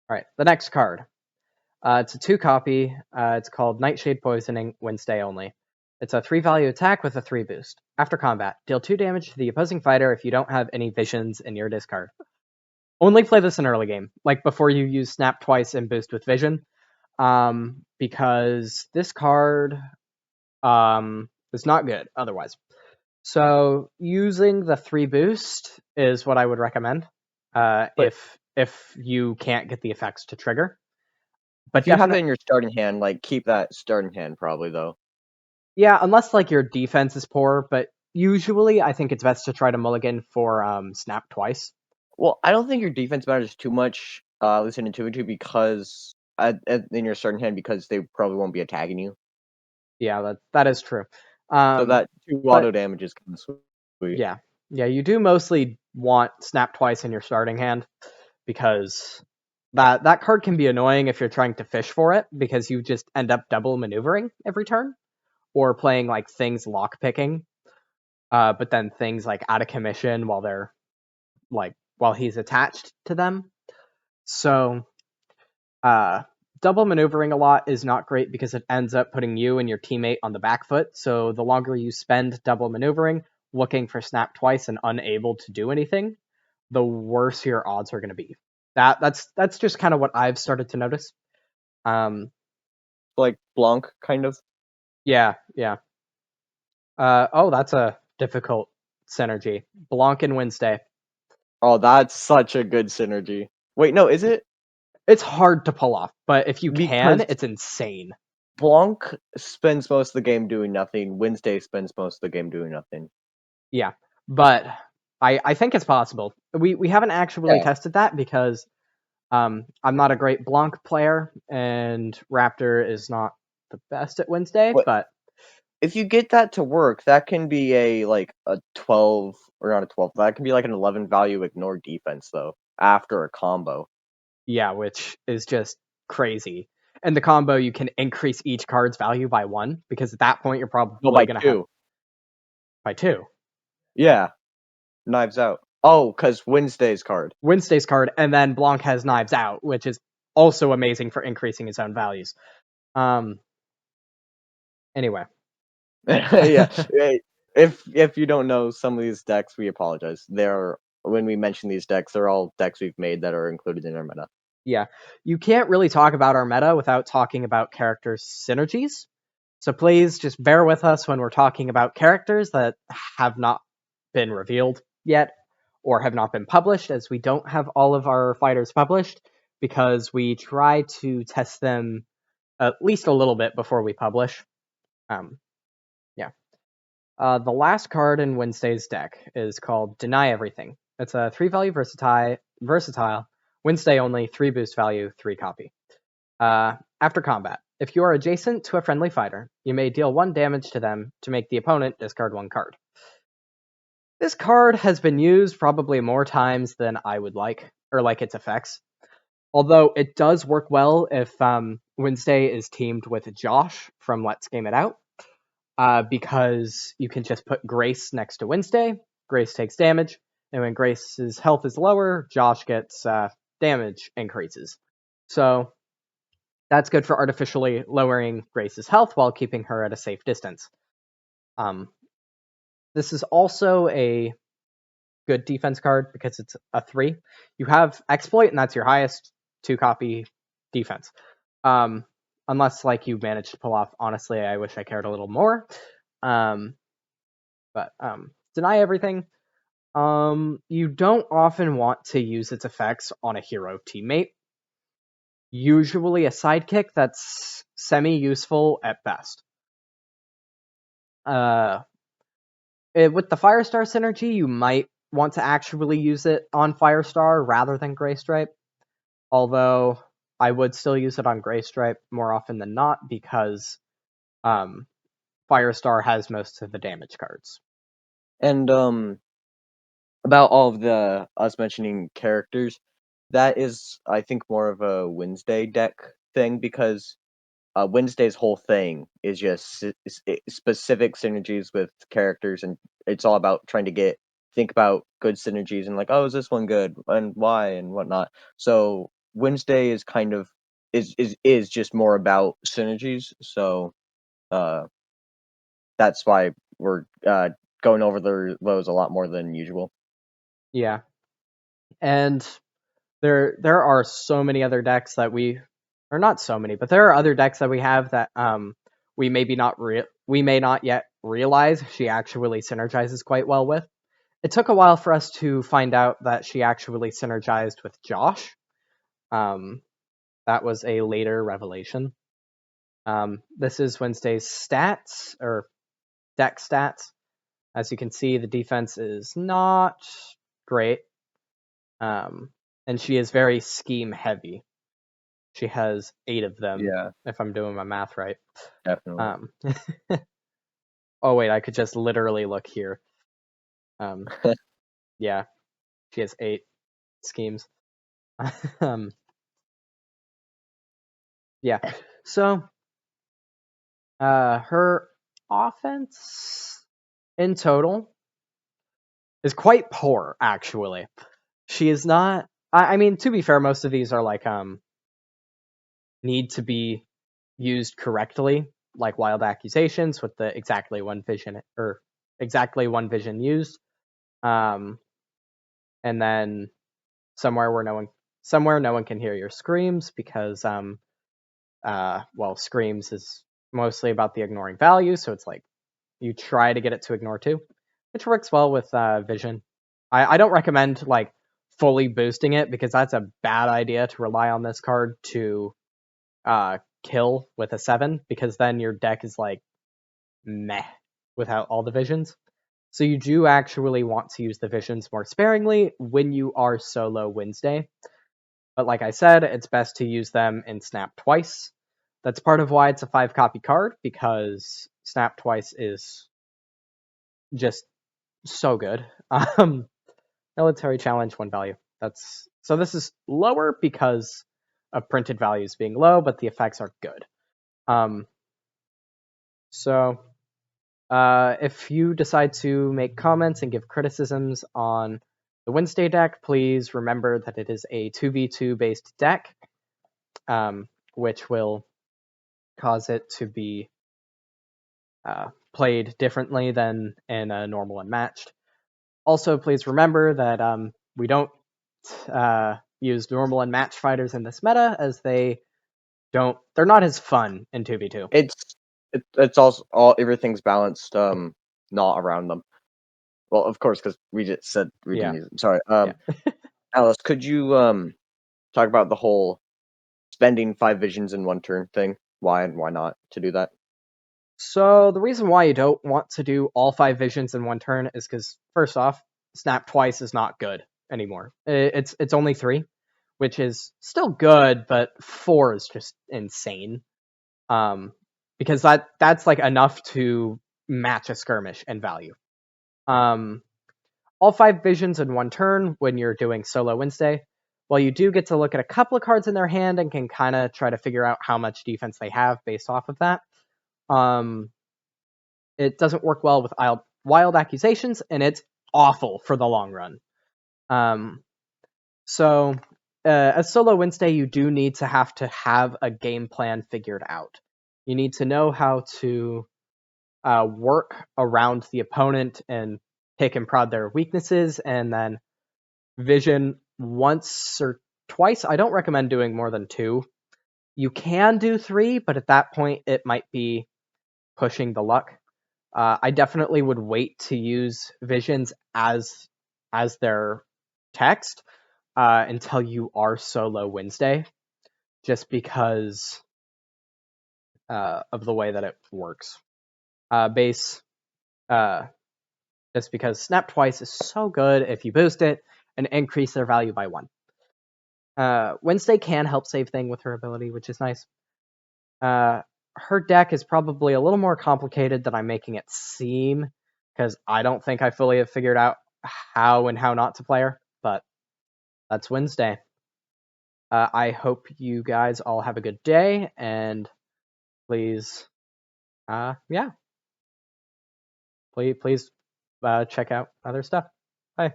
All right, the next card. It's a 2 copy. It's called Nightshade Poisoning, Wednesday only. It's a 3 value attack with a 3 boost. After combat, deal 2 damage to the opposing fighter if you don't have any visions in your discard. Only play this in early game, like before you use Snap twice and boost with vision, because this card is not good otherwise. So using the 3 boost is what I would recommend But if you can't get the effects to trigger. if But you have it definitely, in your starting hand, like keep that starting hand probably though. yeah, unless like your defense is poor, but usually I think it's best to try to mulligan for Snap twice. Well, I don't think your defense matters too much, listening to it because in your starting hand because they probably won't be attacking you. Yeah, that is true. So that 2 But auto damage is kind of sweet. yeah, yeah, you do mostly want Snap twice in your starting hand because that card can be annoying if you're trying to fish for it because you just end up double maneuvering every turn or playing like things lock picking, but then things like out of commission while they're like while he's attached to them. So uh, double maneuvering a lot is not great because it ends up putting you and your teammate on the back foot. So the longer you spend double maneuvering, looking for Snap twice and unable to do anything, the worse your odds are going to be. That's just kind of what I've started to notice. Like Blanc kind of. Yeah, yeah. Oh, that's a difficult synergy. Blanc and Wednesday. Oh, that's such a good synergy. Wait, no, is it? It's hard to pull off, but if you can, Because it's insane. Blanc spends most of the game doing nothing. Wednesday spends most of the game doing nothing. Yeah, but I think it's possible. We haven't actually Yeah, tested that because I'm not a great Blanc player, and Raptor is not the best at Wednesday. but But if you get that to work, that can be a 12 or not a 12. That can be like an 11 value ignore defense though after a combo. yeah, which is just crazy. And the combo, you can increase each card's value by 1 because at that point you're No, probably by gonna have 2. by 2. Yeah, knives out. Oh, because Wednesday's card. Wednesday's card, and then Blanc has Knives Out, which is also amazing for increasing his own values. Um. Anyway, Yeah. If you don't know some of these decks, we apologize. They're when we mention these decks, they're all decks we've made that are included in our meta. yeah, you can't really talk about our meta without talking about character synergies. So please just bear with us when we're talking about characters that have not been revealed yet or have not been published, as we don't have all of our fighters published because we try to test them at least a little bit before we publish. Um, yeah. The last card in Wednesday's deck is called Deny Everything. It's a 3 value versatile, Wednesday only, 3 boost value, 3 copy. After combat, if you are adjacent to a friendly fighter, you may deal 1 damage to them to make the opponent discard 1 card. This card has been used probably more times than I would like, or like its effects. Although it does work well if Wednesday is teamed with Josh from Let's Game It Out, because you can just put Grace next to Wednesday. Grace takes damage, and when Grace's health is lower, Josh gets damage increases. So that's good for artificially lowering Grace's health while keeping her at a safe distance. Um, this is also a good defense card because it's a 3. You have Exploit, and that's your highest 2 copy defense. Unless like you managed to pull off, honestly, I wish I cared a little more. Um, but Deny Everything. You don't often want to use its effects on a hero teammate. Usually a sidekick that's semi-useful at best. With the Firestar synergy, you might want to actually use it on Firestar rather than Greystripe. Although I would still use it on Greystripe more often than not because Firestar has most of the damage cards. And about all of the us mentioning characters, that is I think more of a Wednesday deck thing because Wednesday's whole thing is just specific synergies with characters, and it's all about trying to think about good synergies and like, oh, is this one good and why and whatnot. So Wednesday is kind of is just more about synergies, so that's why we're going over those a lot more than usual. Yeah, and there are so many other decks that or not so many, but there are other decks that we have that we we may not yet realize she actually synergizes quite well with. It took a while for us to find out that she actually synergized with Josh. That was a later revelation. This is Wednesday's stats, or deck stats. As you can see, the defense is not great. And she is very scheme heavy. She has 8 of them, Yeah, if I'm doing my math right. definitely. Um, oh wait, I could just literally look here. Yeah, she has 8 schemes. um, yeah, so her offense in total is quite poor, actually. She is not. I mean, to be fair, most of these are like need to be used correctly, like wild accusations with the exactly one vision used. And then somewhere no one can hear your screams, because screams is mostly about the ignoring value, so it's like you try to get it to ignore too, which works well with vision. I don't recommend like fully boosting it, because that's a bad idea to rely on this card to kill with a 7, because then your deck is like meh without all the visions. So you do actually want to use the visions more sparingly when you are solo Wednesday. But like I said, it's best to use them in Snap Twice. That's part of why it's a 5-copy card, because Snap Twice is just so good. Military challenge, 1 value. So this is lower because of printed values being low, but the effects are good. So if you decide to make comments and give criticisms on the Wednesday deck, please remember that it is a 2v2 based deck, which will cause it to be played differently than in a normal Unmatched. Also, please remember that we don't use normal Unmatched fighters in this meta, as they're not as fun in 2v2. It's also all everything's balanced, not around them. Well, of course, because we just said we Yeah, didn't use them. Sorry. yeah. Alice, could you talk about the whole spending 5 visions in one turn thing? Why and why not to do that? So the reason why you don't want to do all 5 visions in one turn is because, first off, Snap Twice is not good anymore. It's only 3, which is still good, but 4 is just insane. Because that's like enough to match a skirmish in value. All 5 visions in one turn when you're doing solo Wednesday. While you do get to look at a couple of cards in their hand and can kind of try to figure out how much defense they have based off of that, it doesn't work well with wild accusations, and it's awful for the long run. So as solo Wednesday, you do need to have a game plan figured out. You need to know how to work around the opponent and pick and prod their weaknesses, and then vision once or twice. I don't recommend doing more than 2. You can do 3, but at that point it might be pushing the luck. I definitely would wait to use visions as their text until you are solo Wednesday, just because of the way that it works. Base, just because Snap Twice is so good if you boost it and increase their value by 1. Wednesday can help save thing with her ability, which is nice. Her deck is probably a little more complicated than I'm making it seem, because I don't think I fully have figured out how and how not to play her, but that's Wednesday. I hope you guys all have a good day, and please, please check out other stuff. Bye.